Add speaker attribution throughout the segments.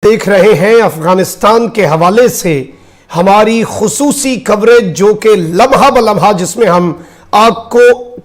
Speaker 1: دیکھ رہے ہیں افغانستان کے حوالے سے ہماری خصوصی کوریج جو کہ لمحہ بلمحہ جس میں ہم آپ کو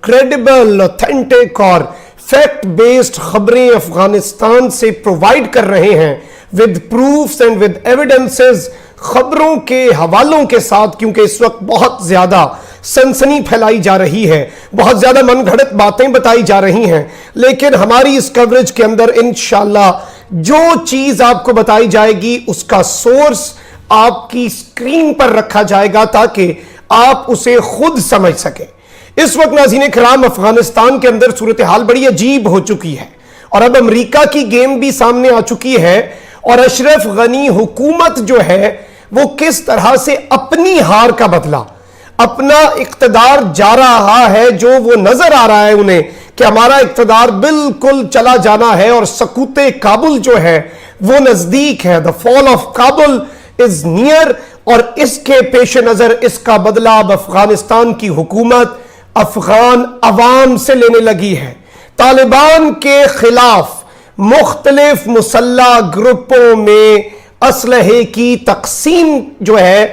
Speaker 1: کریڈیبل، اوتھینٹک اور فیکٹ بیسڈ خبریں افغانستان سے پرووائیڈ کر رہے ہیں with proofs and with evidences, خبروں کے حوالوں کے ساتھ، کیونکہ اس وقت بہت زیادہ سنسنی پھیلائی جا رہی ہے، بہت زیادہ من گھڑت باتیں بتائی جا رہی ہیں، لیکن ہماری اس کوریج کے اندر انشاءاللہ جو چیز آپ کو بتائی جائے گی اس کا سورس آپ کی اسکرین پر رکھا جائے گا تاکہ آپ اسے خود سمجھ سکیں۔ اس وقت ناظرین کرام افغانستان کے اندر صورتحال بڑی عجیب ہو چکی ہے اور اب امریکہ کی گیم بھی سامنے آ چکی ہے، اور اشرف غنی حکومت جو ہے وہ کس طرح سے اپنی ہار کا بدلہ، اپنا اقتدار جا رہا ہے، جو وہ نظر آ رہا ہے انہیں کہ ہمارا اقتدار بالکل چلا جانا ہے اور سقوط کابل جو ہے وہ نزدیک ہے، the fall of Kabul is near، اور اس کے پیش نظر اس کا بدلہ اب افغانستان کی حکومت افغان عوام سے لینے لگی ہے۔ طالبان کے خلاف مختلف مسلح گروپوں میں اسلحے کی تقسیم جو ہے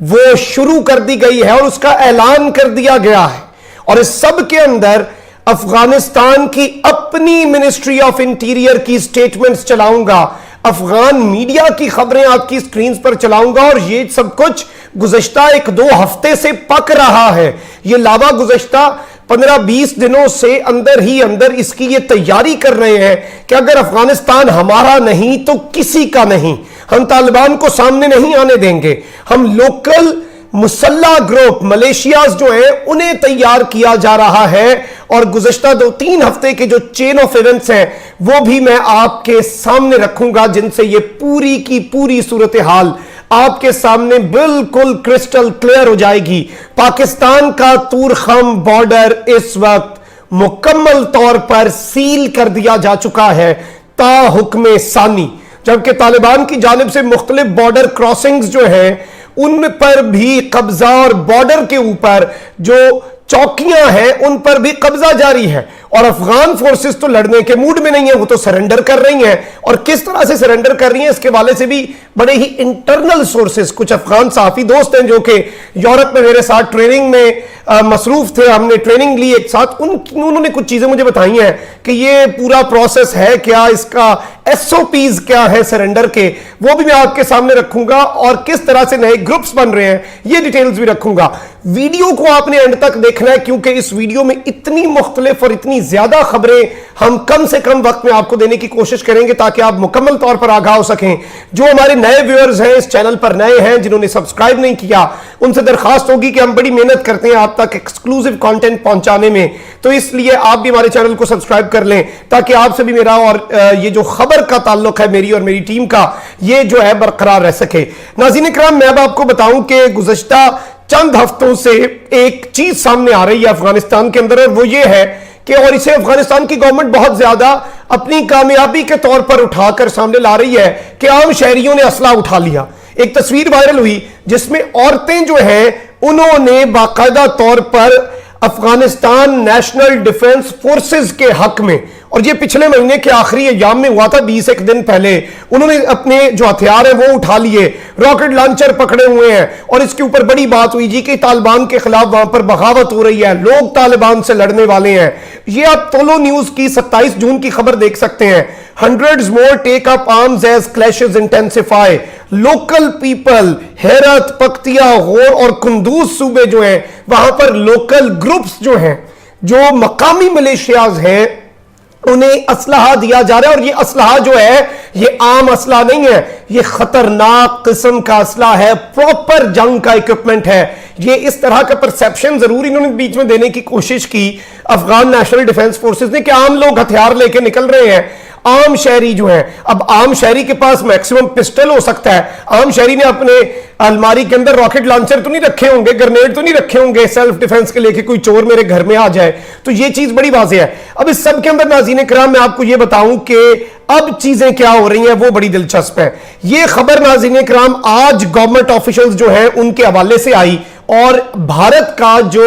Speaker 1: وہ شروع کر دی گئی ہے اور اس کا اعلان کر دیا گیا ہے، اور اس سب کے اندر افغانستان کی اپنی منسٹری آف انٹیریئر کی سٹیٹمنٹس چلاؤں گا، افغان میڈیا کی خبریں آپ کی سکرینز پر چلاؤں گا، اور یہ سب کچھ گزشتہ 1-2 ہفتے سے پک رہا ہے۔ یہ لاوا گزشتہ 15-20 دنوں سے اندر ہی اندر اس کی یہ تیاری کر رہے ہیں کہ اگر افغانستان ہمارا نہیں تو کسی کا نہیں، ہم طالبان کو سامنے نہیں آنے دیں گے، ہم لوکل مسلح گروپ ملیشیاز جو ہیں انہیں تیار کیا جا رہا ہے، اور گزشتہ 2-3 ہفتے کے جو چین آف ایونٹس ہیں وہ بھی میں آپ کے سامنے رکھوں گا، جن سے یہ پوری کی پوری صورتحال آپ کے سامنے بالکل کرسٹل کلیئر ہو جائے گی۔ پاکستان کا تورخم بارڈر اس وقت مکمل طور پر سیل کر دیا جا چکا ہے تا حکم ثانی، جبکہ طالبان کی جانب سے مختلف بارڈر کراسنگز جو ہیں ان پر بھی قبضہ، اور بارڈر کے اوپر جو چوکیاں ہیں ان پر بھی قبضہ جاری ہے، اور افغان فورسز تو لڑنے کے موڈ میں نہیں ہیں، وہ تو سرنڈر کر رہی ہیں، اور کس طرح سے سرنڈر کر رہی ہیں اس کے والے سے بھی بڑے ہی انٹرنل سورسز، کچھ افغان صحافی دوست ہیں جو کہ یورپ میں میرے ساتھ ٹریننگ میں مصروف تھے، ہم نے ٹریننگ لی ایک ساتھ، انہوں نے کچھ چیزیں مجھے بتائی ہیں کہ یہ پورا پروسیس ہے کیا، اس کا SOPs کیا ہے سرنڈر کے، وہ بھی میں آپ کے سامنے رکھوں گا، اور کس طرح سے نئے گروپس بن رہے ہیں یہ ڈیٹیلز بھی رکھوں گا۔ ویڈیو کو آپ نے اینڈ تک دیکھنا ہے، کیونکہ اس ویڈیو میں اتنی مختلف اور اتنی زیادہ خبریں ہم کم سے کم وقت میں آپ کو دینے کی کوشش کریں گے تاکہ آپ مکمل طور پر آگاہ ہو سکیں۔ جو ہمارے نئے ویورز ہیں، اس چینل پر نئے ہیں، جنہوں نے سبسکرائب نہیں کیا، ان سے درخواست ہوگی کہ ہم بڑی محنت کرتے ہیں آپ تک ایکسکلوزیو کانٹینٹ پہنچانے میں، تو اس لیے آپ بھی ہمارے چینل کو سبسکرائب کر لیں تاکہ آپ سے بھی میرا اور یہ جو خبر کا تعلق ہے میری اور میری ٹیم کا، یہ جو ہے برقرار رہ سکے۔ ناظرین کرام، میں اب آپ کو بتاؤں کہ گزشتہ چند ہفتوں سے ایک چیز سامنے آ رہی ہے افغانستان کے اندر، اور وہ یہ ہے کہ، اور اسے افغانستان کی گورنمنٹ بہت زیادہ اپنی کامیابی کے طور پر اٹھا کر سامنے لا رہی ہے کہ عام شہریوں نے اسلحہ اٹھا لیا۔ ایک تصویر وائرل ہوئی جس میں عورتیں جو ہیں انہوں نے باقاعدہ طور پر افغانستان نیشنل ڈیفنس فورسز کے حق میں، اور یہ پچھلے مہینے کے آخری ایام میں ہوا تھا، 20 دن پہلے، انہوں نے اپنے جو ہتھیار ہیں وہ اٹھا لیے، راکٹ لانچر پکڑے ہوئے ہیں، اور اس کے اوپر بڑی بات ہوئی جی کہ طالبان کے خلاف وہاں پر بغاوت ہو رہی ہے، لوگ طالبان سے لڑنے والے ہیں۔ یہ آپ تولو نیوز کی 27 جون کی خبر دیکھ سکتے ہیں۔ Hundreds more take up arms as clashes intensify. Local people، ہیرت، Paktia, غور اور کندوز صوبے جو ہیں وہاں پر لوکل گروپس جو ہیں، جو مقامی ملیشیاز ہیں، انہیں اسلحہ دیا جا رہا ہے، اور یہ اسلحہ جو ہے یہ عام اسلحہ نہیں ہے، یہ خطرناک قسم کا اسلحہ ہے، پراپر جنگ کا ایکوپمنٹ ہے۔ یہ اس طرح کا پرسیپشن ضرور انہوں نے بیچ میں دینے کی کوشش کی افغان نیشنل ڈیفنس فورسز نے کہ عام لوگ ہتھیار لے کے نکل رہے ہیں، عام شہری جو ہیں، اب عام شہری کے پاس میکسیمم پسٹل ہو سکتا ہے، عام شہری نے اپنے الماری کے اندر راکٹ لانچر تو نہیں رکھے ہوں گے، گرنیڈ تو نہیں رکھے ہوں گے سیلف ڈیفنس کے لے کے کوئی چور میرے گھر میں آ جائے، تو یہ چیز بڑی واضح ہے۔ اب اس سب کے اندر ناظرین کرام میں آپ کو یہ بتاؤں کہ اب چیزیں کیا ہو رہی ہیں وہ بڑی دلچسپ ہے۔ یہ خبر ناظرین کرام آج گورنمنٹ آفیشلز جو ہیں ان کے حوالے سے آئی، اور بھارت کا جو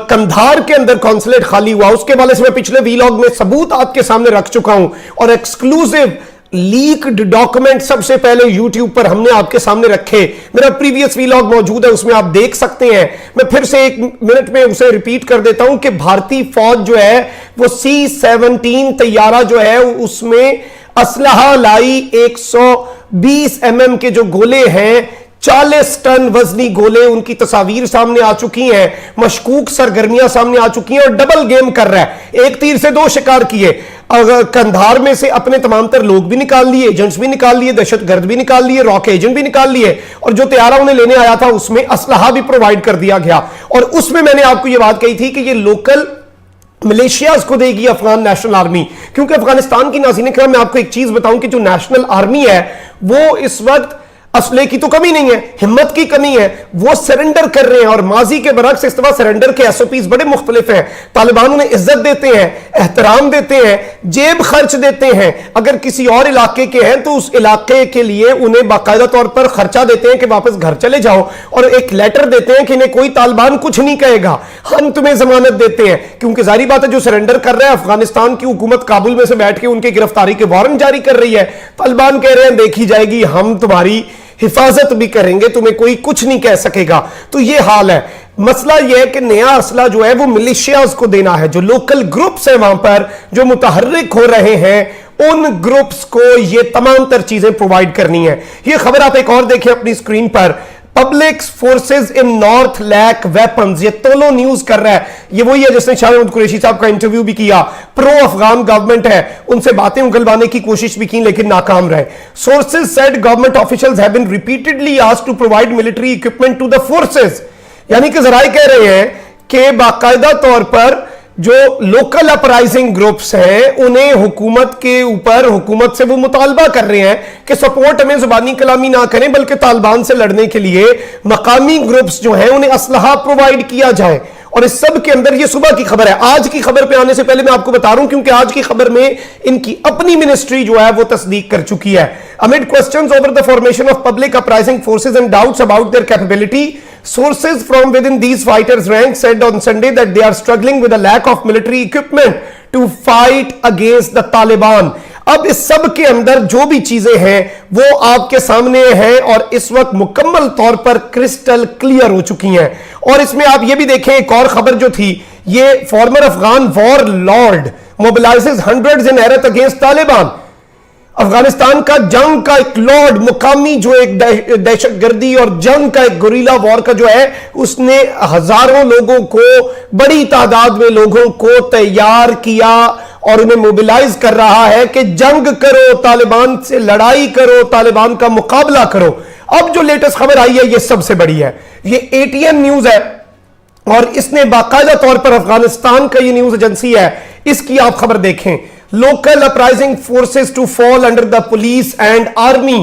Speaker 1: کندھار کے اندر کونسلیٹ خالی ہوا اس کے حوالے سے میں پچھلے ویلاگ میں ثبوت آپ کے سامنے رکھ چکا ہوں، اور ایکسکلوزیو लीक्ड डॉक्यूमेंट सबसे पहले YouTube पर हमने आपके सामने रखे। मेरा प्रीवियस वीलॉग मौजूद है, उसमें आप देख सकते हैं। मैं फिर से 1 मिनट में उसे रिपीट कर देता हूं कि भारतीय फौज जो है वो C-17 तैयारा जो है उसमें असलहा लाई 120 mm के जो गोले हैं, 40 टन वजनी गोले, उनकी तस्वीर सामने आ चुकी हैं, मशकूक सरगर्मियां सामने आ चुकी हैं और डबल गेम कर रहा है। एक तीर से 2 शिकार किए। कंधार में से अपने तमाम तर लोग भी निकाल लिए, एजेंट्स भी निकाल लिए, दहशतगर्द भी निकाल लिए, रॉक एजेंट भी निकाल लिए, और जो तैयारा उन्हें लेने आया था उसमें असलहा भी प्रोवाइड कर दिया गया। और उसमें मैंने आपको यह बात कही थी कि ये लोकल मलेशियाज को देगी अफगान नेशनल आर्मी, क्योंकि अफगानिस्तान की नाज़रीन किराम मैं आपको एक चीज बताऊं कि जो नेशनल आर्मी है वो इस वक्त असले की तो कमी नहीं है, हिम्मत की कमी है, वो सरेंडर कर रहे हैं। और माजी के बरक्स इस तरह सरेंडर के एसओपीज बड़े मुख्तलिफ हैं। तालिबान उन्हें इज्जत देते हैं, एहतराम देते हैं, जेब खर्च देते हैं। अगर किसी और इलाके के हैं तो उस इलाके के लिए उन्हें बाकायदा तौर पर खर्चा देते हैं कि वापस घर चले जाओ, और एक लेटर देते हैं कि इन्हें कोई तालिबान कुछ नहीं कहेगा, हम तुम्हें जमानत देते हैं। क्योंकि जारी बात है जो सरेंडर कर रहा है, अफगानिस्तान की हुकूमत काबुल में से बैठ के उनकी गिरफ्तारी के वारंट जारी कर रही है। तालिबान कह रहे हैं देखी जाएगी, हम तुम्हारी हिफाजत भी करेंगे, तुम्हें कोई कुछ नहीं कह सकेगा। तो ये हाल है। मसला यह है कि नया असला जो है वो मिलिशियाज को देना है। जो लोकल ग्रुप्स है वहां पर जो मुतहर्रिक हो रहे हैं, उन ग्रुप्स को ये तमाम तर चीजें प्रोवाइड करनी है। ये खबर आप एक और देखें अपनी स्क्रीन पर। Public forces in north lack weapons, ये तोलो न्यूज कर रहा है। ये वही है जिसने शाह महमूद कुरैशी साहब का इंटरव्यू भी किया। प्रो अफगान गवर्नमेंट है, उनसे बातें उगलवाने की कोशिश भी की लेकिन नाकाम रहे। Sources said government officials have been repeatedly asked to provide military equipment to the forces, यानी कि जराए कह रहे हैं कि बाकायदा तौर पर जो लोकल अपराइजिंग ग्रुप्स हैं उन्हें हुकूमत के ऊपर, हुकूमत से वो मुतालबा कर रहे हैं कि सपोर्ट हमें जुबानी कलामी ना करें, बल्कि तालिबान से लड़ने के लिए मकामी ग्रुप्स जो हैं उन्हें असलहा प्रोवाइड किया जाए। और इस सब के अंदर ये सुबह की खबर है। आज की खबर पे आने से पहले मैं आपको बता रहा हूं, क्योंकि आज की खबर में इनकी अपनी मिनिस्ट्री जो है वो तस्दीक कर चुकी है। Amid questions over the formation of public uprising forces and doubts about their capability, sources from within these fighters ranks said on Sunday that they are struggling with a lack of military equipment to fight against the Taliban. अब इस सब के अंदर जो भी चीजें हैं वो आपके सामने हैं और इस वक्त मुकम्मल तौर पर क्रिस्टल क्लियर हो चुकी हैं। और इसमें आप ये भी देखें, एक और खबर जो थी, ये former Afghan warlord mobilises hundreds in Herat against Taliban. Afghanistan का जंग का एक लॉर्ड, मुकामी जो एक दहशतगर्दी और जंग का एक गुरीला वॉर का जो है, उसने हजारों लोगों को, बड़ी तादाद में लोगों को तैयार किया और उन्हें मोबिलाइज कर रहा है कि जंग करो, तालिबान से लड़ाई करो, तालिबान का मुकाबला करो। अब जो लेटेस्ट खबर आई है ये सबसे बड़ी है, ये ATN न्यूज है और इसने बाकायदा तौर पर अफगानिस्तान का ये न्यूज एजेंसी है, इसकी आप खबर देखें। Local uprising forces to fall under the police and army.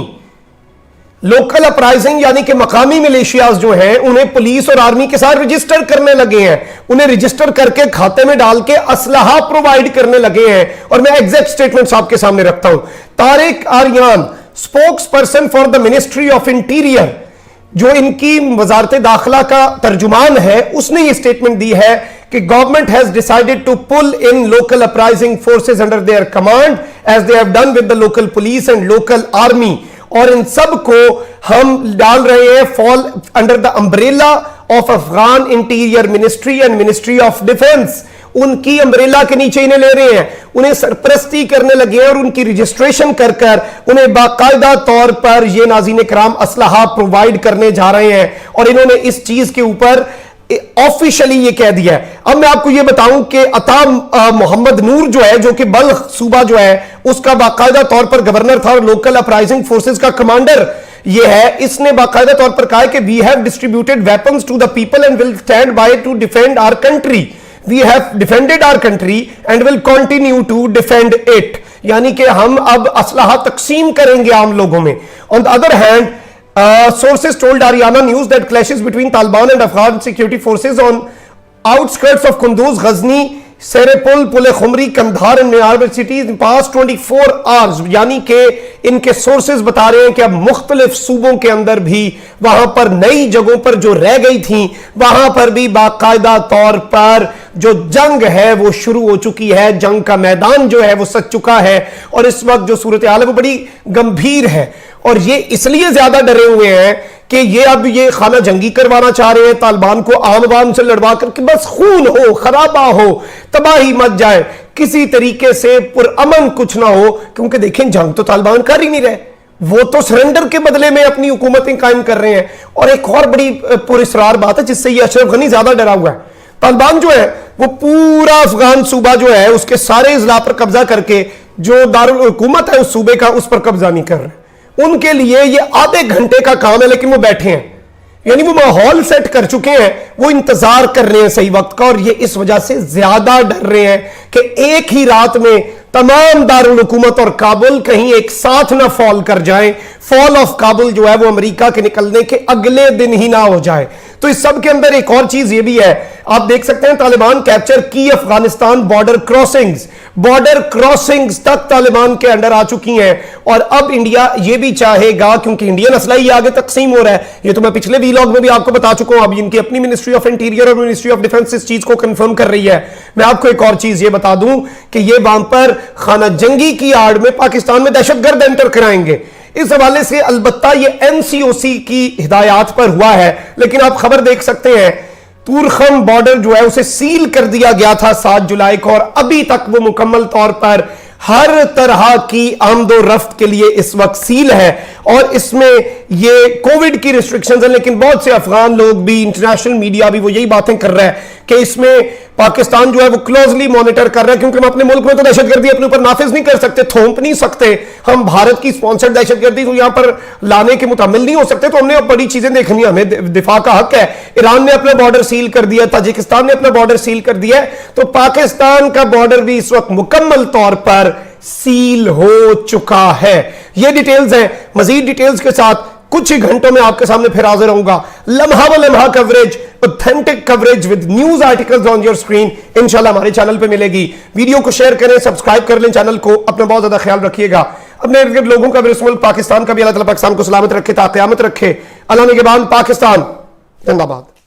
Speaker 1: Local uprising यानी कि मकामी मिलिशियाज जो हैं उन्हें पुलिस और आर्मी के साथ रजिस्टर करने लगे हैं, उन्हें रजिस्टर करके खाते में डाल के असलहा प्रोवाइड करने लगे हैं। और मैं एग्जैक्ट स्टेटमेंट्स आपके सामने रखता हूं। Tariq Aryan, spokes person for the ministry of interior, जो इनकी वजारत दाखिला का तर्जुमान है, उसने ये स्टेटमेंट दी है कि government has decided to pull in local uprising forces under their command as they have done with the local police and local army. और इन सब को हम डाल रहे हैं fall under the umbrella of Afghan interior ministry and ministry of defence. उनकी umbrella के नीचे इन्हें ले रहे हैं, उन्हें सरपरस्ती करने लगे और उनकी रजिस्ट्रेशन कर कर उन्हें बाकायदा तौर पर ये नाज़रीन किराम असलहा प्रोवाइड करने जा रहे हैं। और इन्होंने इस चीज के ऊपर ऑफिशियली ये कह दिया है। अब मैं आपको ये बताऊं कि अता मोहम्मद नूर जो है, जो कि बल्ख सूबा जो है उसका बाकायदा तौर पर गवर्नर था और लोकल अपराइजिंग फोर्सेस का कमांडर ये है, इसने बाकायदा तौर पर कहा कि we have distributed weapons to the people and will stand by to defend our country. We have defended our country and will continue to defend it, यानी कि हम अब असलहा तकसीम करेंगे आम लोगों में। On the other hand, sources told Ariana News that clashes between Taliban and Afghan security forces on outskirts of Kunduz, Ghazni, Serapul, Pule Khumri, Kandahar and nearby cities in past 24 hours। यानी कि इनके sources बता रहे हैं कि अब मुख्तलिफ सूबों के अंदर भी वहां पर नई जगहों पर जो रह गई थी वहां पर भी बाकायदा तौर पर जो जंग है वो शुरू हो चुकी है, जंग का मैदान जो है वो सज चुका है और इस वक्त जो सूरत हाल है वो बड़ी गंभीर है। और ये इसलिए ज्यादा डरे हुए हैं कि ये अब ये खाना जंगी करवाना चाह रहे हैं, तालिबान को आम आवाम से लड़वा कर कि बस खून हो, खराबा हो, तबाही मच जाए, किसी तरीके से पुरअमन कुछ ना हो। क्योंकि देखें जंग तो तालिबान कर ही नहीं रहे, वो तो सरेंडर के बदले में अपनी हुकूमतें कायम कर रहे हैं। और एक और बड़ी पुरस्रार बात है जिससे ये अशरफ गनी ज्यादा डरा हुआ है, तालिबान जो है वो पूरा अफगान सूबा जो है उसके सारे इजला पर कब्जा करके जो दारुल हुकूमत है उस सूबे का उस पर कब्जा नहीं कर रहे। उनके लिए ये आधे घंटे का काम है, लेकिन वो बैठे हैं, यानी वो माहौल सेट कर चुके हैं, वो इंतजार कर रहे हैं सही वक्त का। और ये इस वजह से ज्यादा डर रहे हैं कि एक ही रात में तमाम दारुल हुकूमत और काबुल कहीं एक साथ ना फॉल कर जाए, फॉल ऑफ काबुल जो है वो अमेरिका के निकलने के अगले दिन ही ना हो जाए। तो इस सब के अंदर एक और चीज ये भी है, आप देख सकते हैं तालिबान कैप्चर की अफगानिस्तान बॉर्डर क्रॉसिंग्स तक तालिबान के अंडर आ चुकी हैं। और अब इंडिया ये भी चाहेगा, क्योंकि इंडियन असला ही आगे तकसीम हो रहा है, ये तो मैं पिछले वीलॉग में भी आपको बता चुका हूं। अब इनकी अपनी मिनिस्ट्री ऑफ इंटीरियर और मिनिस्ट्री ऑफ डिफेंस इस चीज को कंफर्म कर रही है। मैं आपको एक और चीज ये बता दूं कि ये वहां पर खाना जंगी की आड़ में पाकिस्तान में दहशतगर्द एंटर कराएंगे। इस हवाले से अलबत्ता ये एनसीओसी की हिदायत पर हुआ है, लेकिन आप खबर देख सकते हैं तूरखम बॉर्डर जो है उसे सील कर दिया गया था 7 जुलाई को, और अभी तक वो मुकम्मल तौर पर हर तरह की आमदो रफ्त के लिए इस वक्त सील है। और इसमें ये कोविड की रिस्ट्रिक्शंस है, लेकिन बहुत से अफगान लोग भी, इंटरनेशनल मीडिया भी वो यही बातें कर रहा है कि इसमें पाकिस्तान जो है वो क्लोजली मॉनिटर कर रहा है, क्योंकि हम अपने मुल्क में तो दहशतगर्दी अपने ऊपर नाफिज नहीं कर सकते, थोप नहीं सकते, हम भारत की स्पॉन्सर्ड दहशतगर्दी तो यहां पर लाने के मुतामिल नहीं हो सकते। तो हमने अब बड़ी चीजें देखनी, हमें दिफा का हक है। ईरान ने अपना बॉर्डर सील कर दिया, ताजिकिस्तान ने अपना बॉर्डर सील कर दिया है, तो पाकिस्तान का बॉर्डर भी इस वक्त मुकम्मल तौर पर सील हो चुका है। ये डिटेल्स हैं, मजीद डिटेल्स के साथ कुछ ही घंटों में आपके सामने फिर हाजिर होऊंगा। लम्हा व लम्हा coverage, authentic coverage with news articles on your screen इंशाल्लाह हमारे चैनल पे मिलेगी। वीडियो को शेयर करें, सब्सक्राइब कर लें चैनल को, अपना बहुत ज्यादा ख्याल रखिएगा। अपने इर्द गिर्द लोगों का भी, इस मुल्क पाकिस्तान का भी अल्लाह ताला पाकिस्तान को सलामत रखे, ता क़यामत रखे। अल्लाह ने के बाद पाकिस्तान जिंदाबाद।